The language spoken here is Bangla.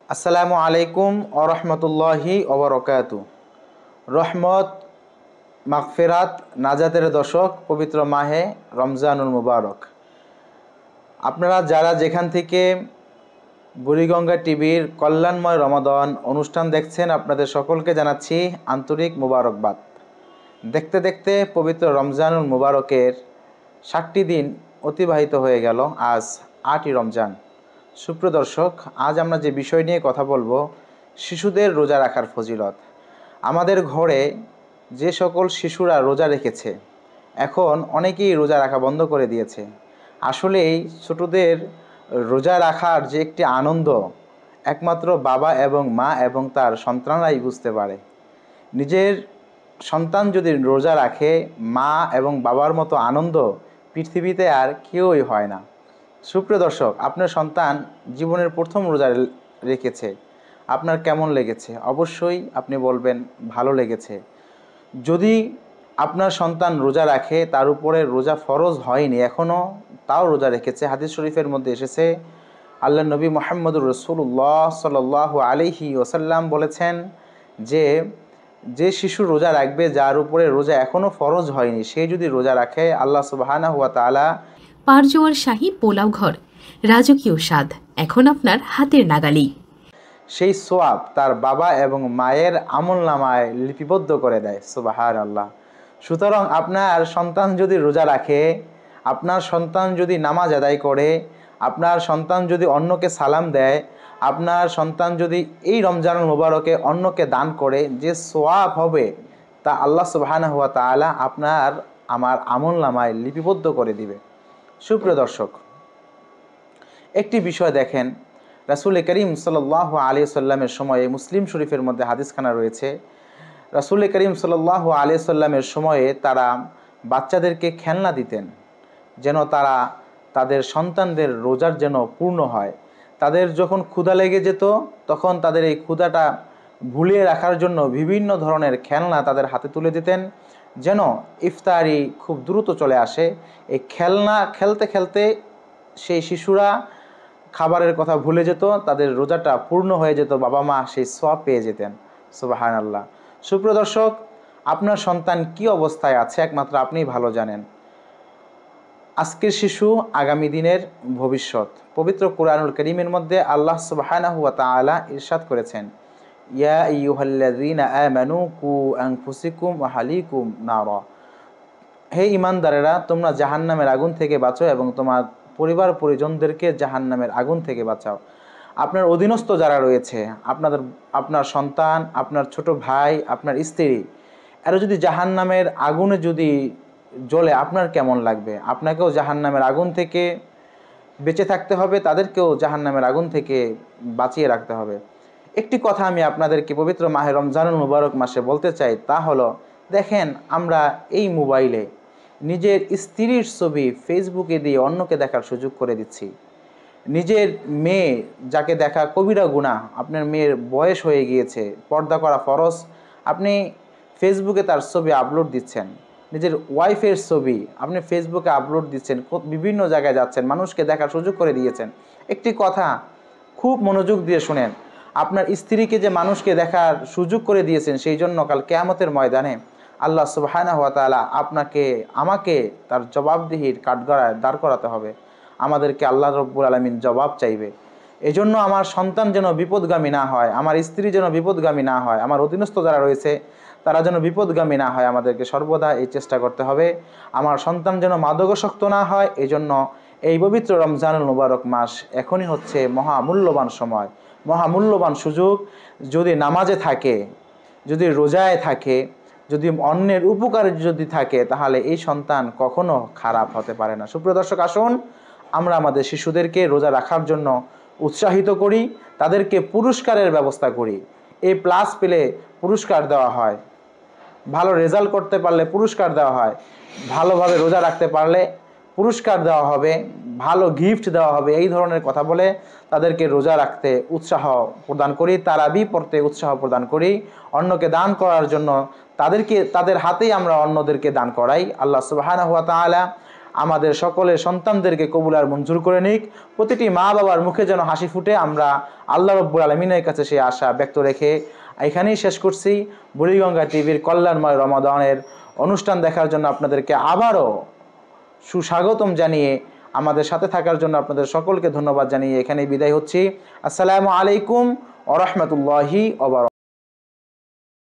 আসসালামু আলাইকুম ওরহমতুল্লাহি ওবরকাতু। রহমত, মাগফিরাত, নাজাতের দশক পবিত্র মাহে রমজানুল মুবারক। আপনারা যারা যেখান থেকে বুড়িগঙ্গা টিভির কল্যাণময় রমাদান অনুষ্ঠান দেখছেন, আপনাদের সকলকে জানাচ্ছি আন্তরিক মুবারকবাদ। দেখতে দেখতে পবিত্র রমজানুল মুবারকের 60টি দিন অতিবাহিত হয়ে গেল। আজ 8ই রমজান। সুপ্রদর্শক, আজ আমরা যে বিষয় নিয়ে কথা বলবো, শিশুদের রোজা রাখার ফজিলত। আমাদের ঘরে যে সকল শিশুরা রোজা রেখেছে, এখন অনেকেই রোজা রাখা বন্ধ করে দিয়েছে। আসলেই ছোটদের রোজা রাখার যে একটি আনন্দ, একমাত্র বাবা এবং মা এবং তার সন্তানরাই বুঝতে পারে। নিজের সন্তান যদি রোজা রাখে, মা এবং বাবার মতো আনন্দ পৃথিবীতে আর কেউই হয় না। সুপ্রিয় দর্শক, আপনার সন্তান জীবনের প্রথম রোজা রেখেছে, আপনার কেমন লেগেছে? অবশ্যই আপনি বলবেন ভালো লেগেছে। যদি আপনার সন্তান রোজা রাখে, তার উপরে রোজা ফরজ হয়নি এখনও, তাও রোজা রেখেছে, হাদিস শরীফের মধ্যে এসেছে, আল্লাহ নবী মুহাম্মদুর রাসূলুল্লাহ সাল্লাল্লাহু আলাইহি ওয়াসাল্লাম বলেছেন যে শিশু রোজা রাখবে, যার উপরে রোজা এখনও ফরজ হয়নি, সে যদি রোজা রাখে, আল্লাহ সুবহানাহু ওয়া তাআলা পারজোয়ার শাহী পোলাও ঘর, রাজকীয় স্বাদ এখন আপনার হাতের নাগালেই। সেই সোয়াব তার বাবা এবং মায়ের আমলনামায় লিপিবদ্ধ করে দেয়। সুবহানাল্লাহ। সুতরাং আপনার সন্তান যদি রোজা রাখে, আপনার সন্তান যদি নামাজ আদায় করে, আপনার সন্তান যদি অন্যকে সালাম দেয়, আপনার সন্তান যদি এই রমজানুল মুবারকে অন্যকে দান করে, যে সোয়াব হবে তা আল্লাহ সুবহানাহু ওয়া তাআলা আপনার আমার আমলনামায় লিপিবদ্ধ করে দিবে। সুপ্রিয় দর্শক, একটি বিষয় দেখেন, রাসূল করিম সাল্লাল্লাহু আলাইহি সাল্লামের সময়ে মুসলিম শরীফের মধ্যে হাদিসখানা রয়েছে, রাসূল করিম সাল্লাল্লাহু আলাইহি সাল্লামের সময়ে তারা বাচ্চাদেরকে খেলনা দিতেন, যেন তারা তাদের সন্তানদের রোজার যেন পূর্ণ হয়। তাদের যখন ক্ষুধা লেগে যেত, তখন তাদের এই ক্ষুধাটা ভুলিয়ে রাখার জন্য বিভিন্ন ধরনের খেলনা তাদের হাতে তুলে দিতেন, যেন ইফতারি খুব দ্রুত চলে আসে। এই খেলনা খেলতে খেলতে সেই শিশুরা খাবারের কথা ভুলে যেত, তাদের রোজাটা পূর্ণ হয়ে যেত, বাবা মা সেই সওয়াব পেয়ে যেতেন। সুবহানাল্লাহ। সুপ্রিয় দর্শক, আপনার সন্তান কি অবস্থায় আছে একমাত্র আপনিই ভালো জানেন। আজকের শিশু আগামী দিনের ভবিষ্যৎ। পবিত্র কুরআনুল কারীমের মধ্যে আল্লাহ সুবহানাহু ওয়া তাআলা ইরশাদ করেছেন, ইয়া আইয়ুহাল্লাযীনা আমানু কু আনফুসাকুম ওয়া আহলিকুম নারা। হে ঈমানদারেরা, তোমরা জাহান্নামের আগুন থেকে বাঁচো এবং তোমার পরিবার পরিজনদেরকে জাহান্নামের আগুন থেকে বাঁচাও। আপনার অধীনস্থ যারা রয়েছে, আপনার সন্তান, আপনার ছোট ভাই, আপনার স্ত্রী, এরা যদি জাহান্নামের আগুনে যদি জ্বলে, আপনার কেমন লাগবে? আপনাকেও জাহান্নামের আগুন থেকে বেঁচে থাকতে হবে, তাদেরকেও জাহান্নামের আগুন থেকে বাঁচিয়ে রাখতে হবে। একটি কথা আমি আপনাদেরকে পবিত্র মাহে রমজানুল মুবারক মাসে বলতে চাই, তা হলো, দেখেন, আমরা এই মোবাইলে নিজের স্ত্রীর ছবি ফেসবুকে দিয়ে অন্যকে দেখার সুযোগ করে দিচ্ছি। নিজের মেয়ে, যাকে দেখা কবিরা গুনাহ, আপনার মেয়ের বয়স হয়ে গিয়েছে, পর্দা করা ফরজ, আপনি ফেসবুকে তার ছবি আপলোড দিচ্ছেন। নিজের ওয়াইফের ছবি আপনি ফেসবুকে আপলোড দিচ্ছেন, বিভিন্ন জায়গায় যাচ্ছেন, মানুষকে দেখার সুযোগ করে দিয়েছেন। একটি কথা খুব মনোযোগ দিয়ে শুনেন, আপনার স্ত্রীকে যে মানুষকে দেখার সুযোগ করে দিয়েছেন, সেই জন্য কাল কিয়ামতের ময়দানে আল্লাহ সুবহানাহু ওয়া তাআলা আপনাকে আমাকে তার জবাবদিহির কাঠগড়ায় দাঁড় করাতে হবে। আমাদেরকে আল্লাহ রব্বুল আলামিন জবাব চাইবে। এজন্য আমার সন্তান যেন বিপদগামী না হয়, আমার স্ত্রী যেন বিপদগামী না হয়, আমার অধীনস্থ যারা রয়েছে তারা যেন বিপদগামী না হয়, আমাদেরকে সর্বদা এই চেষ্টা করতে হবে। আমার সন্তান যেন মাদকাসক্ত না হয়, এজন্য এই পবিত্র রমজানুল মুবারক মাস এখনই হচ্ছে মহামূল্যবান সময়, মহামূল্যবান সুযোগ। যদি নামাজে থাকে, যদি রোজায় থাকে, যদি অন্যের উপকারে যদি থাকে, তাহলে এই সন্তান কখনো খারাপ হতে পারে না। সুপ্রিয় দর্শক, আসুন আমরা আমাদের শিশুদেরকে রোজা রাখার জন্য উৎসাহিত করি, তাদেরকে পুরস্কারের ব্যবস্থা করি। A+ পেলে পুরস্কার দেওয়া হয়, ভালো রেজাল্ট করতে পারলে পুরস্কার দেওয়া হয়, ভালোভাবে রোজা রাখতে পারলে পুরস্কার দেওয়া হবে, ভালো গিফট দেওয়া হবে, এই ধরনের কথা বলে তাদেরকে রোজা রাখতে উৎসাহ প্রদান করি, তারাবি পড়তে উৎসাহ প্রদান করি, অন্যকে দান করার জন্য তাদের হাতেই আমরা অন্যদেরকে দান করাই। আল্লাহ সুবহানাহু ওয়া তাআলা আমাদের সকলের সন্তানদেরকে কবুল আর মঞ্জুর করে নিক। প্রতিটি মা বাবার মুখে যেন হাসি ফুটে, আমরা আল্লাহ রব্বুল আলমিনের কাছে সেই আশা ব্যক্ত রেখে এখানেই শেষ করছি। বুড়িগঙ্গা টিভির কল্যাণময় রমাদানের অনুষ্ঠান দেখার জন্য আপনাদেরকে আবারও সুস্বাগতম জানিয়ে আমাদের সাথে থাকার জন্য আপনাদের সকলকে ধন্যবাদ জানিয়ে এখানেই বিদায় হচ্ছি। আসসালামু আলাইকুম ওয়া রাহমাতুল্লাহি ওয়া বারাকাতুহু।